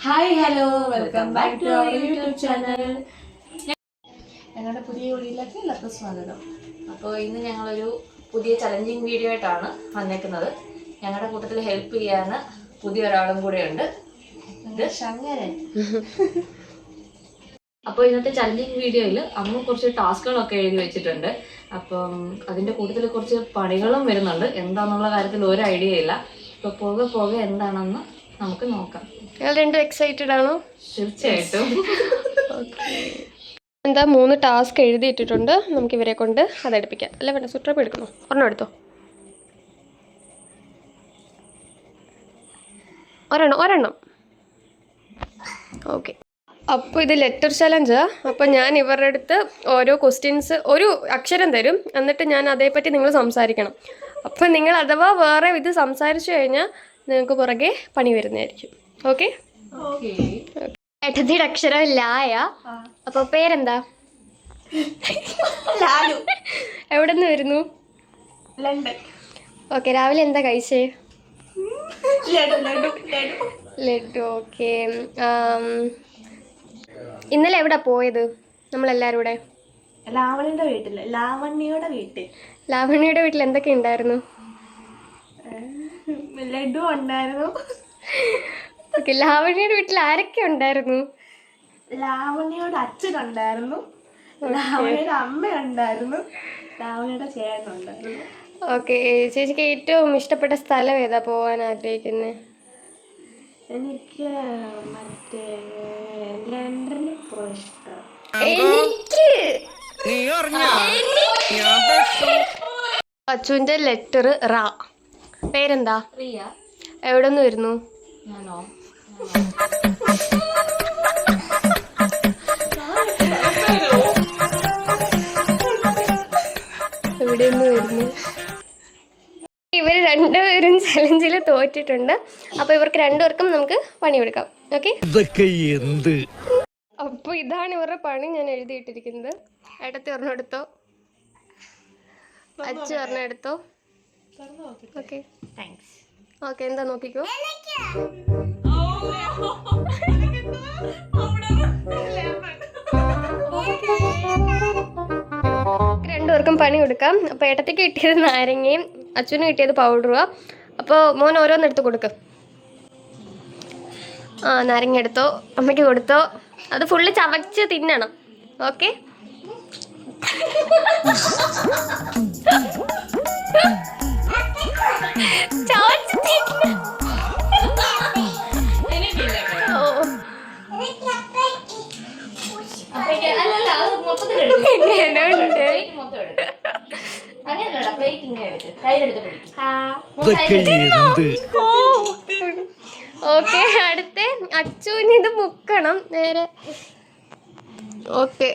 Hi hello welcome back to our YouTube channel. ഞങ്ങളുടെ പുതിയ വീഡിയോയിലേക്ക് എല്ലാവർക്കും സ്വാഗതം. അപ്പോൾ ഇന്ന് ഞങ്ങളൊരു പുതിയ ചലഞ്ചിങ് വീഡിയോ ആയിട്ടാണ് വന്നേക്കുന്നത്. ഞങ്ങളുടെ കൂട്ടത്തിൽ ഹെൽപ്പ് ചെയ്യാൻ പുതിയ ഒരാളും കൂടെ ഉണ്ട്, ഇത് ശങ്കരൻ. അപ്പോൾ ഇന്നത്തെ ചലഞ്ചിങ് വീഡിയോയിൽ അമ്മ കുറച്ച് ടാസ്കുകളൊക്കെ എഴുതി വെച്ചിട്ടുണ്ട്. അപ്പം അതിൻ്റെ കൂട്ടത്തിൽ കുറച്ച് പണികളും വരുന്നുണ്ട്. എന്താണെന്നുള്ള കാര്യത്തിൽ ഒരു ഐഡിയ ഇല്ല. അപ്പോൾ പോകെ പോകെ എന്താണെന്ന് നമുക്ക് നോക്കാം. നിങ്ങൾ രണ്ടും എക്സൈറ്റഡ് ആണോ? തീർച്ചയായിട്ടും. എന്താ 3 ടാസ്ക് എഴുതിയിട്ടിട്ടുണ്ട്. നമുക്ക് ഇവരെ കൊണ്ട് അതെടുപ്പിക്കാം. അല്ല വേണ്ട, സുട്രപ്പ് എടുക്കണോ? ഒരെണ്ണം എടുത്തോ. ഒരെണ്ണം ഓക്കെ. അപ്പോൾ ഇത് ലെറ്റർ ചലഞ്ചാ. അപ്പോൾ ഞാൻ ഇവരുടെ അടുത്ത് ഓരോ ക്വസ്റ്റ്യൻസ് ഒരു അക്ഷരം തരും, എന്നിട്ട് ഞാൻ അതേപ്പറ്റി നിങ്ങൾ സംസാരിക്കണം. അപ്പോൾ നിങ്ങൾ അഥവാ വേറെ ഇത് സംസാരിച്ചു കഴിഞ്ഞാൽ നിങ്ങൾക്ക് പുറകെ പണി വരുന്നതായിരിക്കും. ഓക്കെ. ഏട്ടത്തിയുടെ അക്ഷരം ലായ. അപ്പോൾ പേരെന്താ? ലാലു. എവിടെ നിന്ന് വരുന്നു? ലണ്ടൻ. ഓക്കെ. രാവിലെ എന്താ കഴിച്ചേ? ലഡു. ഓക്കെ. ഇന്നലെ എവിടെ പോയത് നമ്മളെല്ലാവരും കൂടെ? ലാവണ്യയുടെ വീട്ടിൽ എന്തൊക്കെ ഉണ്ടായിരുന്നു? ലഡു ഉണ്ടായിരുന്നു. ഓക്കെ. ലാവണ്യയുടെ വീട്ടിൽ ആരൊക്കെ ഉണ്ടായിരുന്നു? ലാവണ്യയുടെ അച്ഛനുണ്ടായിരുന്നു, ലാവണ്യയുടെ അമ്മ ഉണ്ടായിരുന്നു, ലാവണ്യയുടെ ചേട്ടനുണ്ടായിരുന്നു. ഓക്കെ. ചേച്ചിക്ക് ഏറ്റവും ഇഷ്ടപ്പെട്ട സ്ഥലം ഏതാ പോകാൻ ആഗ്രഹിക്കുന്നത്? എനിക്ക് മറ്റേ ലണ്ടനിൽ പോയി ഇഷ്ടം. അച്ചുവിന്റെ ലെറ്റർ റാ. പേരെന്താ? റിയ. എവിടെ നിന്ന് വരുന്നു? ഞാനോ? എവിടെ നിന്ന് വരുന്നു? ഇവർ രണ്ടുപേരും ചലഞ്ചിൽ തോറ്റിട്ടുണ്ട്. അപ്പോൾ ഇവർക്ക് രണ്ടുപേർക്കും നമുക്ക് പണിയെടുക്കാം. ഓക്കെ. അപ്പോൾ ഇതാണ് ഇവരുടെ പണി ഞാൻ എഴുതിയിട്ടിരിക്കുന്നത്. ഏട്ടത്തി ഒരെണ്ണം എടുത്തോ, അച്ഛൻ ഒരെണ്ണം എടുത്തോ. Okay, thanks. ഓക്കെ. എന്താ നോക്കിക്കോ. രണ്ടുപേർക്കും പണി കൊടുക്കാം. അപ്പോൾ ഏട്ടത്തിക്ക് കിട്ടിയത് നാരങ്ങയും അച്ഛന് കിട്ടിയത് പൗഡറുവാ. അപ്പോൾ മോൻ ഓരോന്നെടുത്ത് കൊടുക്ക്. നാരങ്ങ എടുത്തോ, അമ്മയ്ക്ക് കൊടുത്തോ. അത് ഫുള്ള് ചവച്ച് തിന്നണം. ഓക്കെ. ഓക്കെ. അടുത്ത അച്ചുവിന് ഇത് മുക്കണം നേരെ. ഓക്കെ.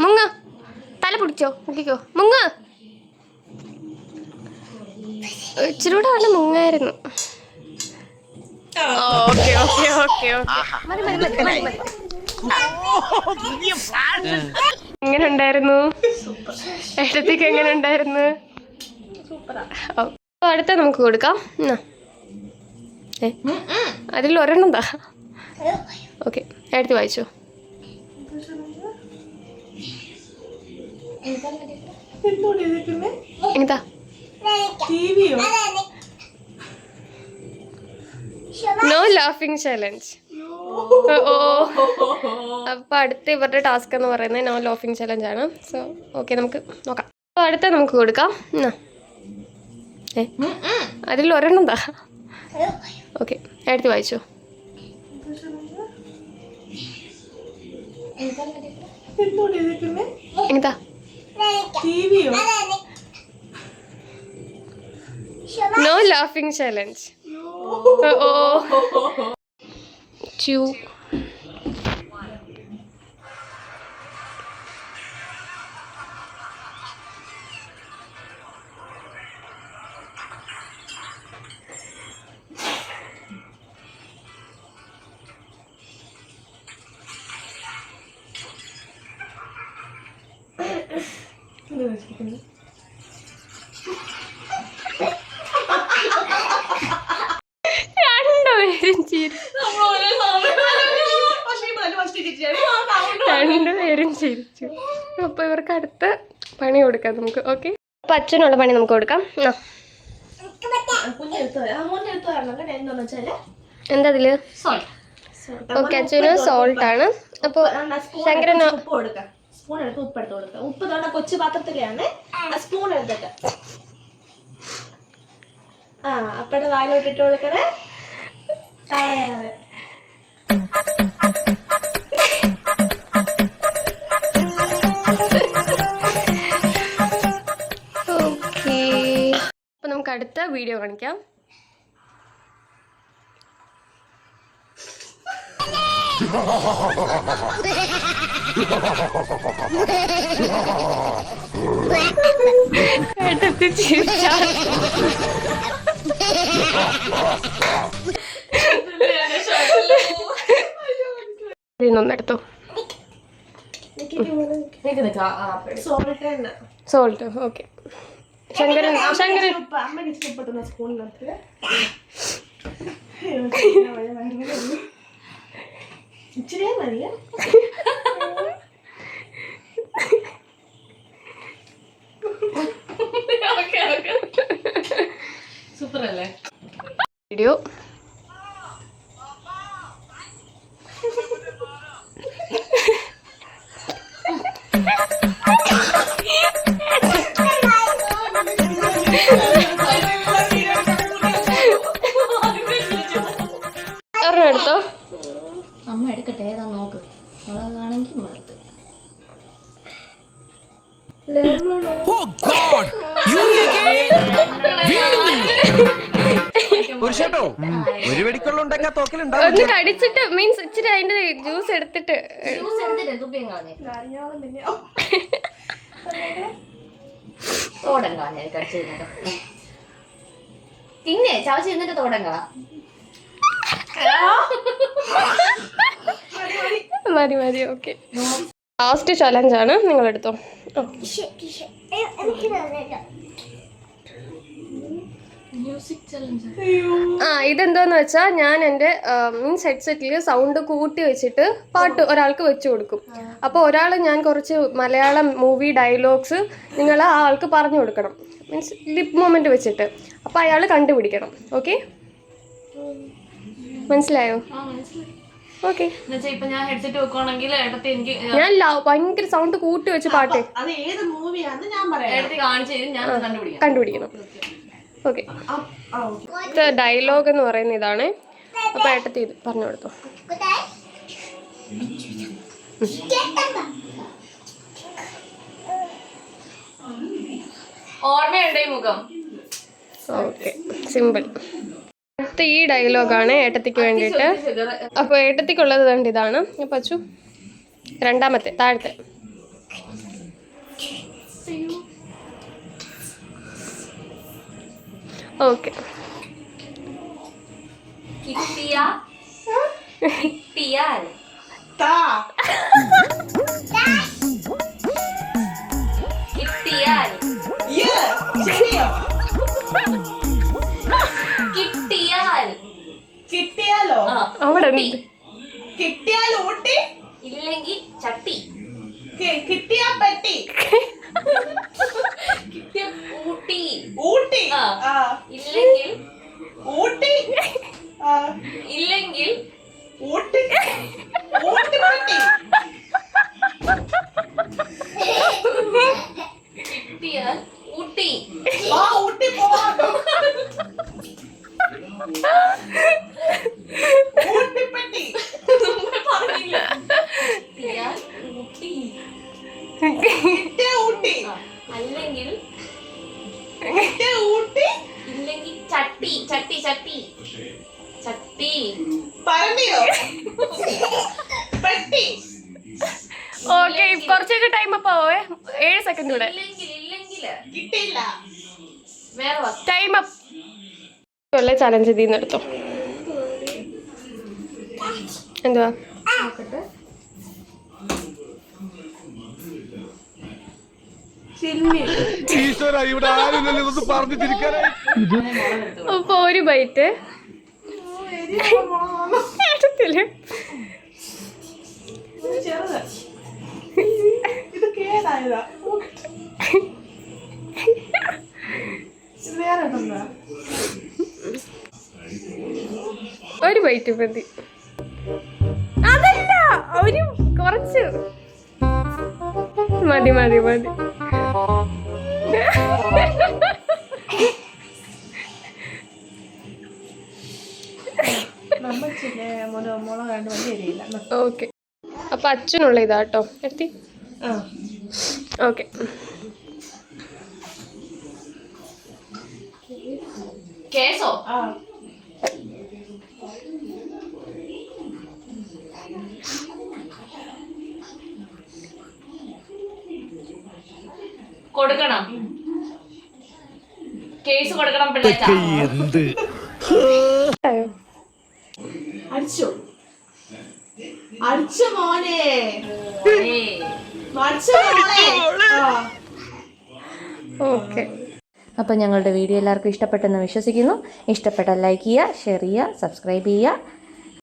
മുങ്ങ, തല പിടിച്ചോ, മുക്കിക്കോ. മുങ്ങ. ഇച്ചിരി കൂടെ നല്ല മുങ്ങായിരുന്നു. Okay okay okay okay. എങ്ങനെ ഉണ്ടായിരുന്നു? ഏട്ടത്തേക്ക് എങ്ങനെ ഉണ്ടായിരുന്നു? അടുത്ത നമുക്ക് കൊടുക്കാം. അതിൽ ഒരെണ്ണം എന്താ? ഓക്കെ. എടുത്ത് വായിച്ചോ. എന്താ? No laughing challenge. അപ്പോൾ അടുത്ത ഇവരുടെ ടാസ്ക് എന്ന് പറയുന്നത് നോ ലാഫിംഗ് ചലഞ്ച് ആണ്. സോ ഓക്കെ, നമുക്ക് നോക്കാം. അപ്പോൾ അടുത്ത നമുക്ക് കൊടുക്കാം. അതിൽ ഒരെണ്ണം എന്താ? ഓക്കെ. എടുത്ത് വായിച്ചോ. എന്താ? No laughing challenge. രണ്ടുപേരും ചിരി. രണ്ടുപേരും ചിരിച്ചു. അപ്പൊ ഇവർക്ക് അടുത്ത പണി കൊടുക്കാം നമുക്ക്. ഓക്കെ, അപ്പൊ അച്ഛനുള്ള പണി നമുക്ക് കൊടുക്കാം. എന്താ അതില്? ഓക്കെ, അച്ഛന് സോൾട്ട് ആണ്. അപ്പൊ ശങ്കരന് സ്പൂൺ എടുത്ത് ഉപ്പ് എടുത്ത് കൊടുക്കുക. ഉപ്പ് തോണ്ട കൊച്ചു പാത്രത്തിലാണ് സ്പൂൺ എടുത്തിട്ട് അപ്പടെ വായിലോട്ടിട്ട് കൊടുക്കണേ. ഓക്കെ, അപ്പൊ നമുക്ക് അടുത്ത വീഡിയോ കാണിക്കാം. എടുത്ത് ചിരിച്ചാ ഒന്നെടുത്തോ. സോൾട്ട്. ഓക്കെ, ശങ്കരൻ സ്പൂണിനകത്ത് ഇച്ചിരി മതിയ. സൂപ്പർ അല്ലേ വീഡിയോ? എടുത്തോ. അമ്മ എടുക്കട്ടെ, ഏതാ നോക്ക്. അതാണെങ്കിൽ ഒന്ന് കടിച്ചിട്ട് മീൻസ് ഇച്ചിരി അതിന്റെ ജ്യൂസ് എടുത്തിട്ട് തോടൻ കളഞ്ഞ തിന്നെ ചവച്ച് എന്നിട്ട് തോടൻ കള. മതി മതി. ഓക്കെ, ലാസ്റ്റ് ചലഞ്ച് ആണ്, നിങ്ങൾ എടുത്തോ. ഇതെന്താന്ന് വെച്ചാൽ ഞാൻ എൻ്റെ മീൻസ് ഹെഡ്സെറ്റിൽ സൗണ്ട് കൂട്ടി വെച്ചിട്ട് പാട്ട് ഒരാൾക്ക് വെച്ച് കൊടുക്കും. അപ്പോൾ ഒരാൾ ഞാൻ കുറച്ച് മലയാളം മൂവി ഡയലോഗ്സ് നിങ്ങൾ ആ ആൾക്ക് പറഞ്ഞു കൊടുക്കണം, മീൻസ് ലിപ് മൂമെന്റ് വെച്ചിട്ട്. അപ്പോൾ അയാൾ കണ്ടുപിടിക്കണം. ഓക്കെ, മനസ്സിലായോ? ഓക്കെ, ഞാൻ ഭയങ്കര സൗണ്ട് കൂട്ടി വെച്ച് പാട്ട് കണ്ടുപിടിക്കണം. ഓക്കെ, ഡയലോഗ് എന്ന് പറയുന്ന ഇതാണ്. അപ്പൊ ഏട്ടത്തി ഇത് പറഞ്ഞു കൊടുത്തു. ഓർമ്മയുണ്ട് ഈ മുഖം. Okay, simple. അടുത്ത ഈ ഡയലോഗാണ് ഏട്ടത്തിക്ക് വേണ്ടിയിട്ട്. അപ്പോൾ ഏട്ടത്തിക്കുള്ളത് കണ്ട് ഇതാണ്. അപ്പം അച്ചു രണ്ടാമത്തെ താഴത്തെ. ഓക്കെ, കിട്ടിയാലോ അവിടെ കിട്ടിയാൽ ഊട്ടി, ഇല്ലെങ്കിൽ ചട്ടി. കിട്ടിയാ പെട്ടി, കിട്ടിയ ഊട്ടി ഊട്ടി, ഇല്ലെങ്കിൽ ഊട്ടി, ഇല്ലെങ്കിൽ ഊട്ടി ഊട്ടിപ്പെട്ടി. കിട്ടിയാൽ ഊട്ടി ഊട്ടി പോവാട്ടോ. ഊട്ടിപ്പെട്ടി പറഞ്ഞില്ല. കിട്ടിയാൽ ഊട്ടി, കിട്ടിയ ഊട്ടി, അല്ലെങ്കിൽ ഊട്ടി, ഇല്ലെങ്കിൽ ചട്ടി ചട്ടി ചട്ടി ചട്ടി പറഞ്ഞോ പെട്ടി. ഓക്കെ, കുറച്ചൊക്കെ ടൈം അപ്പൊ 7 സെക്കൻഡ് കൂടെ. കിട്ടിയില്ല, വേറെ ടൈം അപ്പ്. ചലഞ്ച് ഇതിന്ന് എടുത്തോ. എന്തുവാ? അപ്പൊ ഒരു ബൈറ്റ് ശല്യം. ചെറുത് ഇത് കേടായതാ. വേറെ എന്താ? ഒരു ബൈറ്റ് മതി. അതല്ല, ഒരു കുറച്ച് മതി മതി മതി. മുളക് കണ്ട് വലിയ എരിയില്ല. ഓക്കെ, അപ്പൊ അച്ഛനുള്ള ഇതാട്ടോ എടുത്തി. ഓക്കെ, കേസോ? കൊടുക്കണം, കേസ് കൊടുക്കണം. പിള്ളേച്ച അടിച്ചോ? അടിച്ചു മോനെ, ഓക്കെ. അപ്പോൾ ഞങ്ങളുടെ വീഡിയോ എല്ലാവർക്കും ഇഷ്ടപ്പെട്ടെന്ന് വിശ്വസിക്കുന്നു. ഇഷ്ടപ്പെട്ടാൽ ലൈക്ക് ചെയ്യുക, ഷെയർ ചെയ്യുക, സബ്സ്ക്രൈബ് ചെയ്യുക.